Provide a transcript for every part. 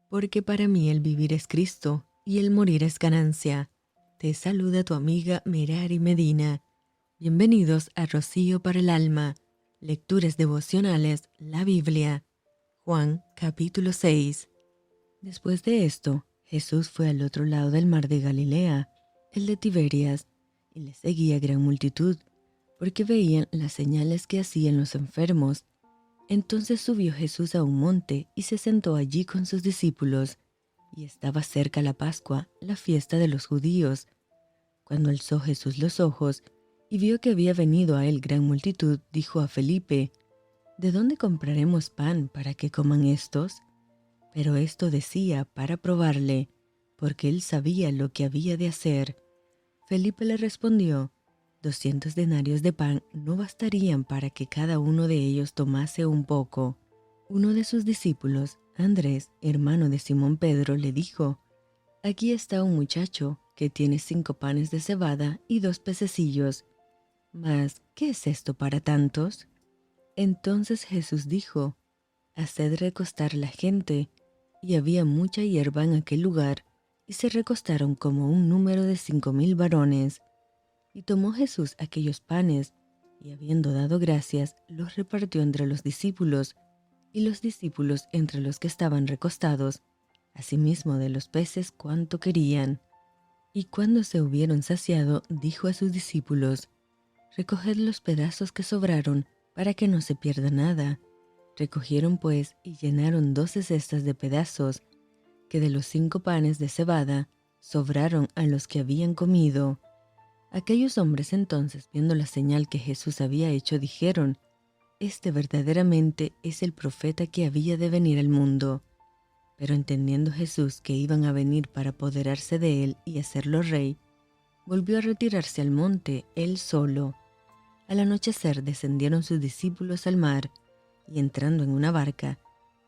porque para mí el vivir es Cristo y el morir es ganancia. Te saluda tu amiga Merari Medina. Bienvenidos a Rocío para el Alma, Lecturas Devocionales, la Biblia. Juan capítulo 6. Después de esto, Jesús fue al otro lado del mar de Galilea, el de Tiberias, y le seguía gran multitud, porque veían las señales que hacían los enfermos. Entonces subió Jesús a un monte y se sentó allí con sus discípulos, y estaba cerca la Pascua, la fiesta de los judíos. Cuando alzó Jesús los ojos y vio que había venido a él gran multitud, dijo a Felipe: ¿De dónde compraremos pan para que coman estos? Pero esto decía para probarle, porque él sabía lo que había de hacer. Felipe le respondió: 200 denarios de pan no bastarían para que cada uno de ellos tomase un poco. Uno de sus discípulos, Andrés, hermano de Simón Pedro, le dijo: Aquí está un muchacho que tiene 5 panes de cebada y 2 pececillos. Mas, ¿qué es esto para tantos? Entonces Jesús dijo: Haced recostar la gente. Y había mucha hierba en aquel lugar, y se recostaron como un número de 5000 varones. Y tomó Jesús aquellos panes, y habiendo dado gracias, los repartió entre los discípulos, y los discípulos entre los que estaban recostados, asimismo de los peces cuanto querían. Y cuando se hubieron saciado, dijo a sus discípulos: Recoged los pedazos que sobraron, para que no se pierda nada. Recogieron pues y llenaron 12 cestas de pedazos, que de los 5 panes de cebada sobraron a los que habían comido. Aquellos hombres entonces, viendo la señal que Jesús había hecho, dijeron: Este verdaderamente es el profeta que había de venir al mundo. Pero entendiendo Jesús que iban a venir para apoderarse de él y hacerlo rey, volvió a retirarse al monte él solo. Al anochecer descendieron sus discípulos al mar, y entrando en una barca,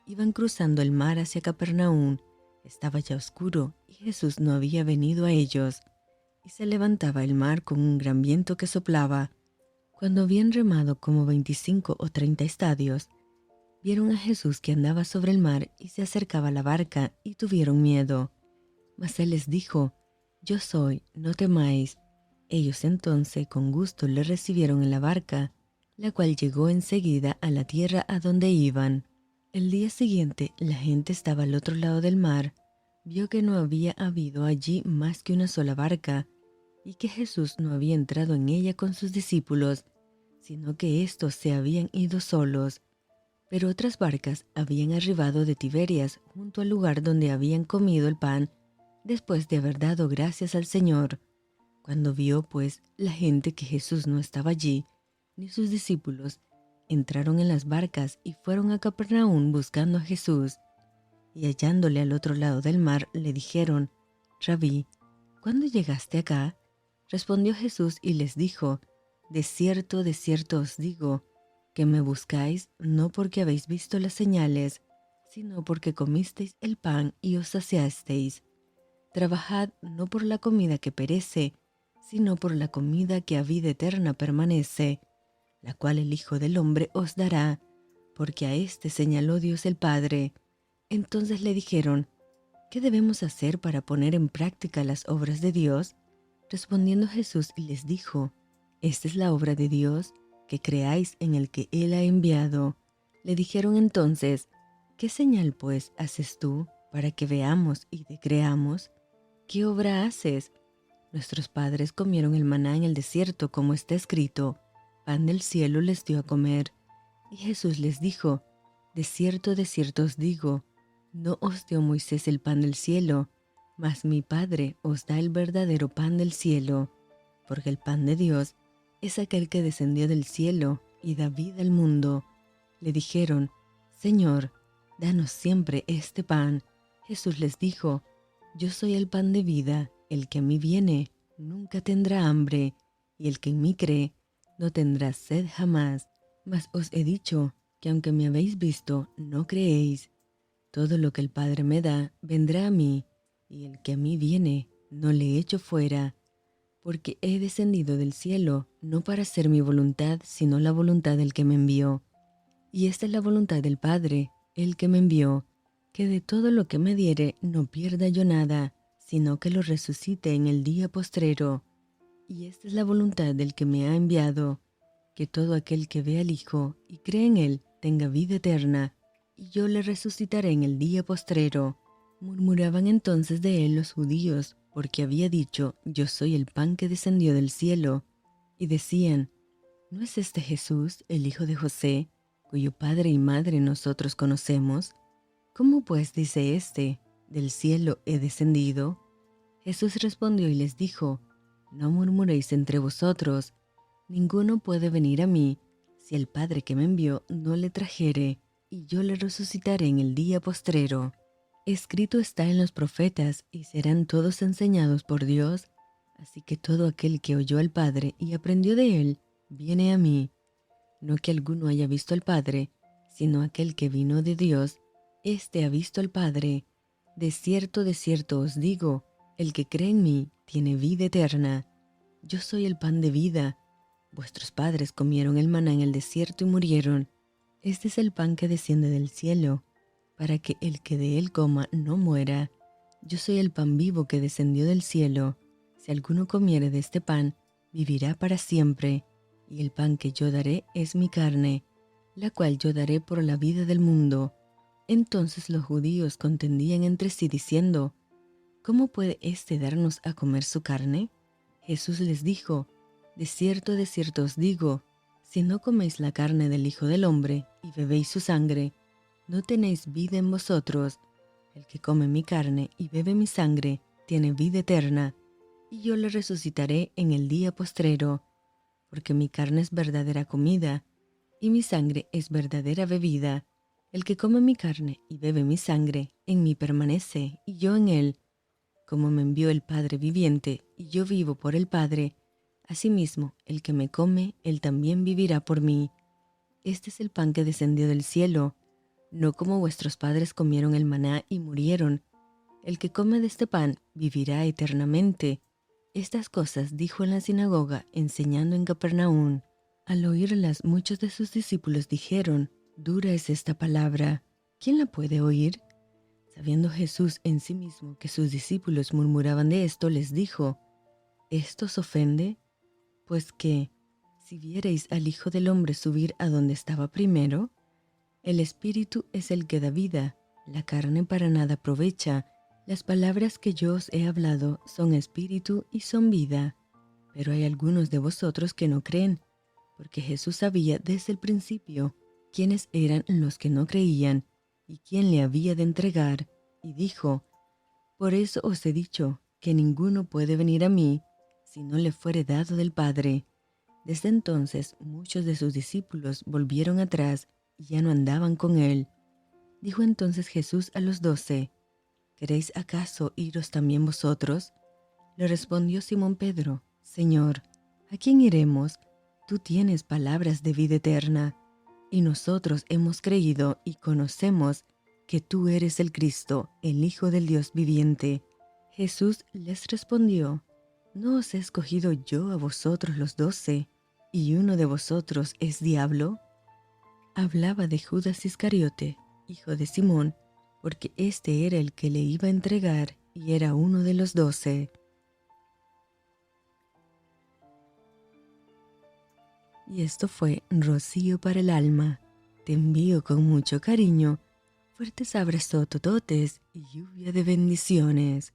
iban cruzando el mar hacia Capernaum. Estaba ya oscuro y Jesús no había venido a ellos, y se levantaba el mar con un gran viento que soplaba. Cuando habían remado como 25 o 30 estadios, vieron a Jesús que andaba sobre el mar y se acercaba a la barca, y tuvieron miedo. Mas él les dijo: Yo soy, no temáis. Ellos entonces con gusto le recibieron en la barca, la cual llegó enseguida a la tierra a donde iban. El día siguiente la gente estaba al otro lado del mar, vio que no había habido allí más que una sola barca, y que Jesús no había entrado en ella con sus discípulos, sino que éstos se habían ido solos. Pero otras barcas habían arribado de Tiberias junto al lugar donde habían comido el pan, después de haber dado gracias al Señor. Cuando vio, pues, la gente que Jesús no estaba allí, ni sus discípulos, entraron en las barcas y fueron a Capernaum buscando a Jesús. Y hallándole al otro lado del mar, le dijeron: Rabí, ¿cuándo llegaste acá? Respondió Jesús y les dijo: de cierto os digo, que me buscáis no porque habéis visto las señales, sino porque comisteis el pan y os saciasteis. Trabajad no por la comida que perece, sino por la comida que a vida eterna permanece, la cual el Hijo del Hombre os dará, porque a éste señaló Dios el Padre. Entonces le dijeron: ¿Qué debemos hacer para poner en práctica las obras de Dios? Respondiendo Jesús les dijo: Esta es la obra de Dios, que creáis en el que Él ha enviado. Le dijeron entonces: ¿Qué señal pues haces tú para que veamos y te creamos? ¿Qué obra haces? Nuestros padres comieron el maná en el desierto, como está escrito: pan del cielo les dio a comer. Y Jesús les dijo: de cierto os digo, no os dio Moisés el pan del cielo, mas mi Padre os da el verdadero pan del cielo, porque el pan de Dios es aquel que descendió del cielo y da vida al mundo. Le dijeron: Señor, danos siempre este pan. Jesús les dijo: Yo soy el pan de vida, el que a mí viene nunca tendrá hambre, y el que en mí cree no tendrá sed jamás. Mas os he dicho que aunque me habéis visto, no creéis. Todo lo que el Padre me da vendrá a mí, y el que a mí viene no le echo fuera, porque he descendido del cielo no para hacer mi voluntad, sino la voluntad del que me envió. Y esta es la voluntad del Padre, el que me envió, que de todo lo que me diere no pierda yo nada, sino que lo resucite en el día postrero. Y esta es la voluntad del que me ha enviado, que todo aquel que ve al Hijo y cree en él tenga vida eterna, y yo le resucitaré en el día postrero. Murmuraban entonces de él los judíos, porque había dicho, yo soy el pan que descendió del cielo. Y decían, ¿no es este Jesús, el hijo de José, cuyo padre y madre nosotros conocemos? ¿Cómo pues dice éste, del cielo he descendido? Jesús respondió y les dijo, no murmuréis entre vosotros, ninguno puede venir a mí, si el Padre que me envió no le trajere, y yo le resucitaré en el día postrero. Escrito está en los profetas, y serán todos enseñados por Dios, así que todo aquel que oyó al Padre y aprendió de él, viene a mí. No que alguno haya visto al Padre, sino aquel que vino de Dios, éste ha visto al Padre. De cierto os digo, el que cree en mí tiene vida eterna. Yo soy el pan de vida. Vuestros padres comieron el maná en el desierto y murieron. Este es el pan que desciende del cielo, para que el que de él coma no muera. Yo soy el pan vivo que descendió del cielo. Si alguno comiere de este pan, vivirá para siempre. Y el pan que yo daré es mi carne, la cual yo daré por la vida del mundo. Entonces los judíos contendían entre sí diciendo, ¿cómo puede éste darnos a comer su carne? Jesús les dijo, de cierto os digo, si no coméis la carne del Hijo del Hombre y bebéis su sangre, no tenéis vida en vosotros. El que come mi carne y bebe mi sangre tiene vida eterna, y yo le resucitaré en el día postrero, porque mi carne es verdadera comida, y mi sangre es verdadera bebida. El que come mi carne y bebe mi sangre, en mí permanece, y yo en él. Como me envió el Padre viviente, y yo vivo por el Padre, asimismo, el que me come, él también vivirá por mí. Este es el pan que descendió del cielo, no como vuestros padres comieron el maná y murieron. El que come de este pan vivirá eternamente. Estas cosas dijo en la sinagoga, enseñando en Capernaum. Al oírlas, muchos de sus discípulos dijeron, dura es esta palabra, ¿quién la puede oír? Sabiendo Jesús en sí mismo que sus discípulos murmuraban de esto, les dijo, ¿esto os ofende? Pues que, si viereis al Hijo del Hombre subir a donde estaba primero, el Espíritu es el que da vida, la carne para nada aprovecha. Las palabras que yo os he hablado son espíritu y son vida. Pero hay algunos de vosotros que no creen, porque Jesús sabía desde el principio quiénes eran los que no creían y quién le había de entregar, y dijo, por eso os he dicho que ninguno puede venir a mí si no le fuere dado del Padre. Desde entonces muchos de sus discípulos volvieron atrás y ya no andaban con él. Dijo entonces Jesús a los 12, ¿queréis acaso iros también vosotros? Le respondió Simón Pedro, Señor, ¿a quién iremos? Tú tienes palabras de vida eterna, y nosotros hemos creído y conocemos que tú eres el Cristo, el Hijo del Dios viviente. Jesús les respondió, ¿no os he escogido yo a vosotros los 12, y uno de vosotros es diablo? Hablaba de Judas Iscariote, hijo de Simón, porque este era el que le iba a entregar y era uno de los 12. Y esto fue Rocío para el alma. Te envío con mucho cariño, fuertes abrazos tototes y lluvia de bendiciones.